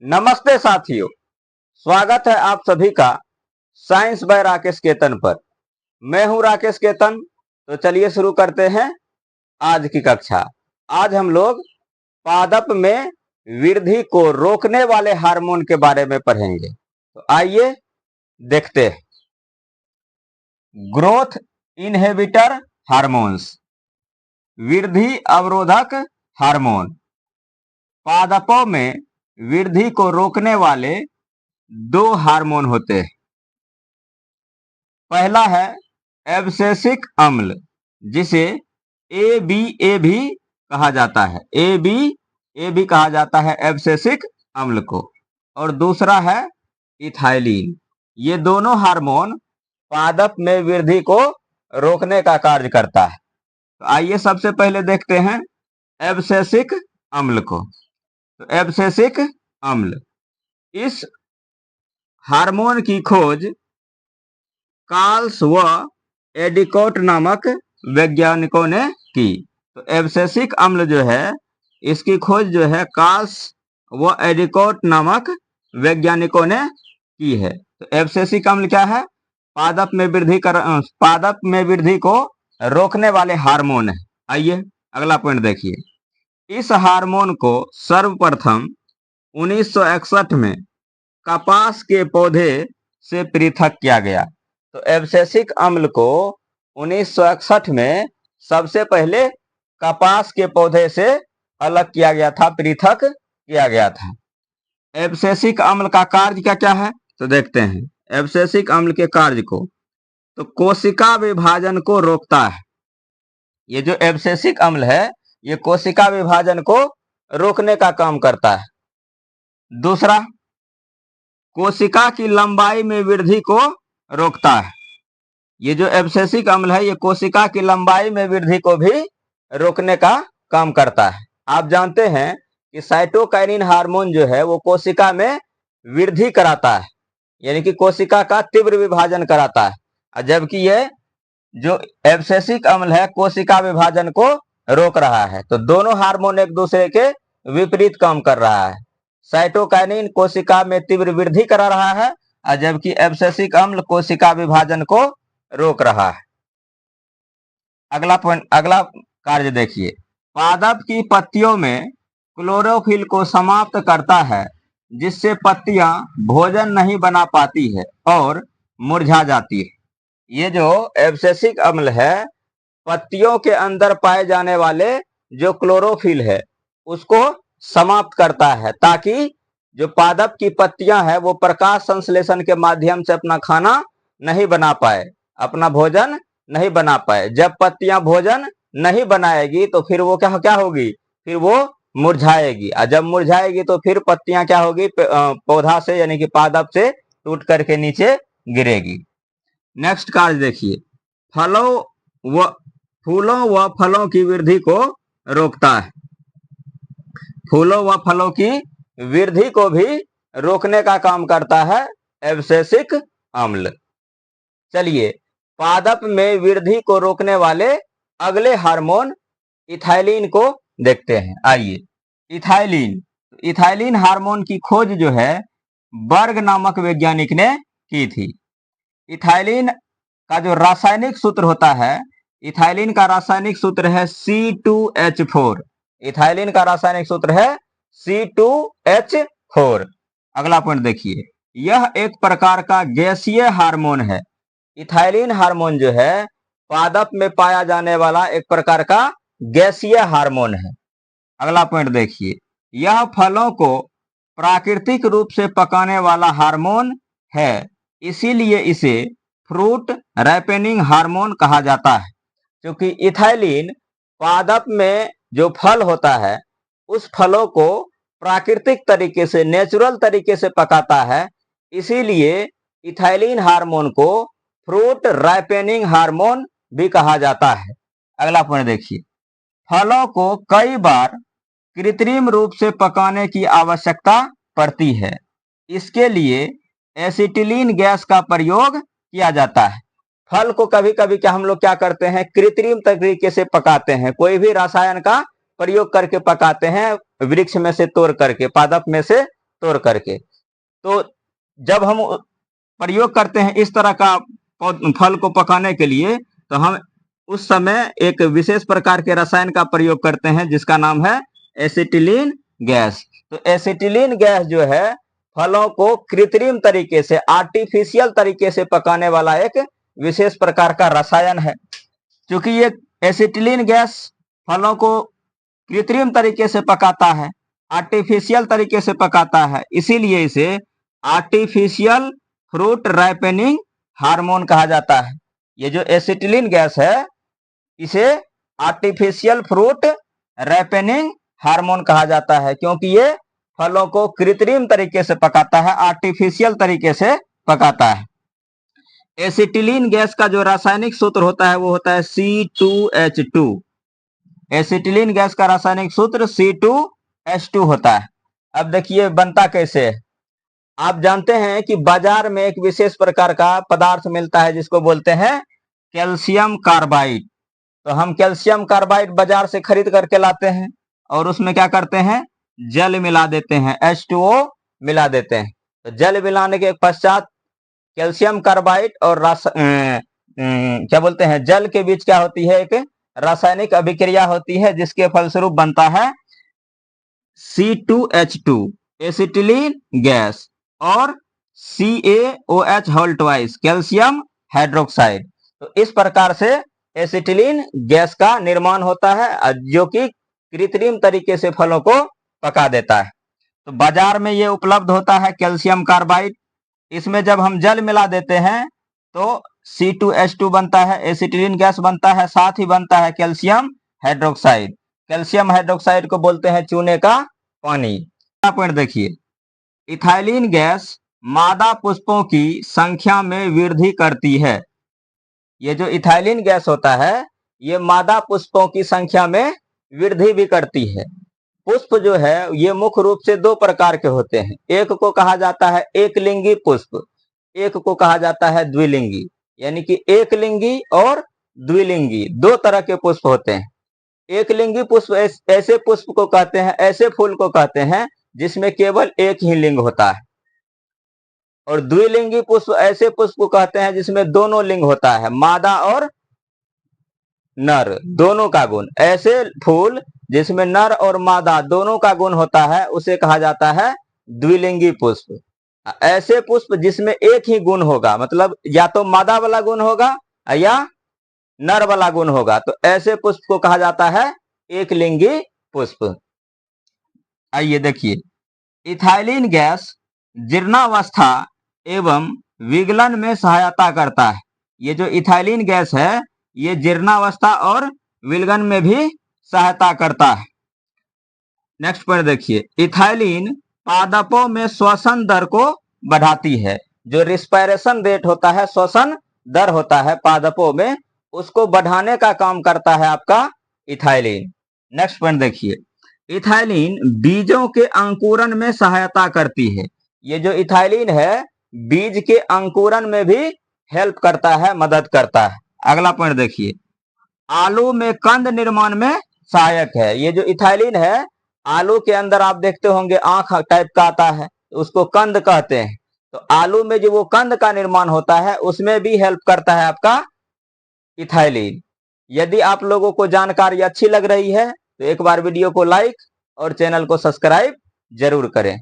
नमस्ते साथियों, स्वागत है आप सभी का साइंस बाय राकेश केतन पर। मैं हूं राकेश केतन। तो चलिए शुरू करते हैं आज की कक्षा। आज हम लोग पादप में वृद्धि को रोकने वाले हार्मोन के बारे में पढ़ेंगे। तो आइए देखते हैं। ग्रोथ इनहिबिटर हार्मोन्स, वृद्धि अवरोधक हार्मोन। पादपों में वृद्धि को रोकने वाले दो हार्मोन होते हैं। पहला है एब्सेसिक अम्ल, जिसे ए भी कहा जाता है। ए बी कहा जाता है एब्सेसिक अम्ल को। और दूसरा है इथाइलिन। ये दोनों हार्मोन पादप में वृद्धि को रोकने का कार्य करता है। तो आइए सबसे पहले देखते हैं एब्सेसिक अम्ल को। तो एब्सेसिक अम्ल, इस हार्मोन की खोज कार्ल्स व एडिकोट नामक वैज्ञानिकों ने की। तो एब्सेसिक अम्ल जो है, इसकी खोज जो है कार्ल्स व एडिकोट नामक वैज्ञानिकों ने की है। तो एब्सेसिक अम्ल क्या है? पादप में वृद्धि को रोकने वाले हार्मोन है। आइए अगला पॉइंट देखिए। इस हार्मोन को सर्वप्रथम 1961 में कपास के पौधे से पृथक किया गया। तो एब्सेसिक अम्ल को 1961 में सबसे पहले कपास के पौधे से अलग किया गया था, पृथक किया गया था। एब्सेसिक अम्ल का कार्य क्या क्या है? तो देखते हैं एब्सेसिक अम्ल के कार्य को। तो कोशिका विभाजन को रोकता है। ये जो एब्सेसिक अम्ल है, ये कोशिका विभाजन को रोकने का काम करता है। दूसरा, कोशिका की लंबाई में वृद्धि को रोकता है। ये जो एब्सेसिक अम्ल है, ये कोशिका की लंबाई में वृद्धि को भी रोकने का काम करता है। आप जानते हैं कि साइटोकाइनिन हार्मोन जो है वो कोशिका में वृद्धि कराता है, यानी कि कोशिका का तीव्र विभाजन कराता है, जबकि ये जो एब्सेसिक अम्ल है कोशिका विभाजन को रोक रहा है। तो दोनों हार्मोन एक दूसरे के विपरीत काम कर रहा है। साइटोकाइनिन कोशिका में तीव्र वृद्धि करा रहा है, जबकि एब्सेसिक अम्ल कोशिका विभाजन को रोक रहा है। अगला कार्य देखिए। पादप की पत्तियों में क्लोरोफिल को समाप्त करता है, जिससे पत्तियां भोजन नहीं बना पाती है और मुरझा जाती है। ये जो एब्सेसिक अम्ल है, पत्तियों के अंदर पाए जाने वाले जो क्लोरोफिल है उसको समाप्त करता है, ताकि जो पादप की पत्तियां हैं वो प्रकाश संश्लेषण के माध्यम से अपना खाना नहीं बना पाए, अपना भोजन नहीं बना पाए। जब पत्तियां भोजन नहीं बनाएगी तो फिर वो क्या होगी? फिर वो मुरझाएगी, और जब मुरझाएगी तो फिर पत्तियां क्या होगी? पौधा से यानी कि पादप से टूट करके नीचे गिरेगी। नेक्स्ट कार्य देखिए। फूलों व फलों की वृद्धि को रोकता है। फूलों व फलों की वृद्धि को भी रोकने का काम करता है एब्सेसिक अम्ल। चलिए पादप में वृद्धि को रोकने वाले अगले हार्मोन इथाइलिन को देखते हैं। आइए इथाइलिन हार्मोन की खोज जो है बर्ग नामक वैज्ञानिक ने की थी। इथाइलिन का जो रासायनिक सूत्र होता है, इथाइलिन का रासायनिक सूत्र है C2H4। इथाइलिन का रासायनिक सूत्र है C2H4। अगला पॉइंट देखिए। यह एक प्रकार का गैसीय हार्मोन है। इथाइलिन हार्मोन जो है पादप में पाया जाने वाला एक प्रकार का गैसीय हार्मोन है। अगला पॉइंट देखिए। यह फलों को प्राकृतिक रूप से पकाने वाला हार्मोन है, इसीलिए इसे फ्रूट रैपेनिंग हार्मोन कहा जाता है। क्योंकि इथाइलिन पादप में जो फल होता है उस फलों को प्राकृतिक तरीके से, नेचुरल तरीके से पकाता है, इसीलिए इथाइलिन हार्मोन को फ्रूट रैपेनिंग हार्मोन भी कहा जाता है। अगला पॉइंट देखिए। फलों को कई बार कृत्रिम रूप से पकाने की आवश्यकता पड़ती है। इसके लिए एसिटिलीन गैस का प्रयोग किया जाता है। फल को कभी कभी हम लोग क्या करते हैं? कृत्रिम तरीके से पकाते हैं, कोई भी रसायन का प्रयोग करके पकाते हैं, वृक्ष में से तोड़ करके, पादप में से तोड़ करके। तो जब हम प्रयोग करते हैं इस तरह का फल को पकाने के लिए, तो हम उस समय एक विशेष प्रकार के रसायन का प्रयोग करते हैं जिसका नाम है एसिटिलीन गैस। तो एसिटिलीन गैस जो है फलों को कृत्रिम तरीके से, आर्टिफिशियल तरीके से पकाने वाला एक विशेष प्रकार का रसायन है। क्योंकि ये एसिटिलीन गैस फलों को कृत्रिम तरीके से पकाता है, आर्टिफिशियल तरीके से पकाता है, इसीलिए इसे आर्टिफिशियल फ्रूट राइपनिंग हार्मोन कहा जाता है। ये जो एसिटिलीन गैस है इसे आर्टिफिशियल फ्रूट राइपनिंग हार्मोन कहा जाता है, क्योंकि ये फलों को कृत्रिम तरीके से पकाता है, आर्टिफिशियल तरीके से पकाता है। एसिटिलीन गैस का जो रासायनिक सूत्र होता है वो होता है C2H2। एसिटिलीन गैस का रासायनिक सूत्र C2H2 होता है। अब देखिए बनता कैसे है। आप जानते हैं कि बाजार में एक विशेष प्रकार का पदार्थ मिलता है जिसको बोलते हैं कैल्शियम कार्बाइड। तो हम कैल्शियम कार्बाइड बाजार से खरीद करके लाते हैं और उसमें क्या करते हैं, जल मिला देते हैं, H2O मिला देते हैं। तो जल मिलाने के पश्चात कैल्शियम कार्बाइड और क्या बोलते हैं, जल के बीच क्या होती है, एक रासायनिक अभिक्रिया होती है जिसके फलस्वरूप बनता है C2H2 एसिटिलीन गैस और CaOH whole twice calcium hydroxide. तो इस प्रकार से एसिटिलीन गैस का निर्माण होता है जो कि कृत्रिम तरीके से फलों को पका देता है। तो बाजार में ये उपलब्ध होता है कैल्शियम कार्बाइड। इसमें जब हम जल मिला देते हैं तो C2H2 बनता है, एसिटिलीन गैस बनता है, साथ ही बनता है कैल्शियम हाइड्रोक्साइड। कैल्शियम हाइड्रोक्साइड को बोलते हैं चूने का पानी। पॉइंट देखिए, इथाइलिन गैस मादा पुष्पों की संख्या में वृद्धि करती है। ये जो इथाइलिन गैस होता है ये मादा पुष्पों की संख्या में वृद्धि भी करती है। पुष्प जो है ये मुख्य रूप से दो प्रकार के होते हैं। एक को कहा जाता है एकलिंगी पुष्प, एक को कहा जाता है द्विलिंगी। यानी कि एकलिंगी और द्विलिंगी दो तरह के पुष्प होते हैं। एकलिंगी पुष्प ऐसे पुष्प को कहते हैं, ऐसे फूल को कहते हैं जिसमें केवल एक ही लिंग होता है। और द्विलिंगी पुष्प ऐसे पुष्प को कहते हैं जिसमें दोनों लिंग होता है, मादा और नर दोनों का गुण। ऐसे फूल जिसमें नर और मादा दोनों का गुण होता है उसे कहा जाता है द्विलिंगी पुष्प। ऐसे पुष्प जिसमें एक ही गुण होगा, मतलब या तो मादा वाला गुण होगा या नर वाला गुण होगा, तो ऐसे पुष्प को कहा जाता है एकलिंगी पुष्प। आइए देखिए, इथाइलिन गैस जीर्णावस्था एवं विगलन में सहायता करता है। ये जो इथाइलिन गैस है ये जीर्णावस्था और विलगन में भी सहायता करता है। नेक्स्ट पॉइंट देखिए, इथाइलिन पादपों में श्वसन दर को बढ़ाती है। जो रिस्पायरेशन रेट होता है, श्वसन दर होता है पादपों में, उसको बढ़ाने का काम करता है आपका इथाइलिन। नेक्स्ट पॉइंट देखिए, इथाइलिन बीजों के अंकुरण में सहायता करती है। ये जो इथाइलिन है बीज के अंकुरण में भी हेल्प करता है, मदद करता है। अगला पॉइंट देखिए, आलू में कंद निर्माण में सहायक है। ये जो इथाइलिन है आलू के अंदर आप देखते होंगे आंख टाइप का आता है, उसको कंद कहते हैं। तो आलू में जो वो कंद का निर्माण होता है उसमें भी हेल्प करता है आपका इथाइलिन। यदि आप लोगों को जानकारी अच्छी लग रही है तो एक बार वीडियो को लाइक और चैनल को सब्सक्राइब जरूर करें।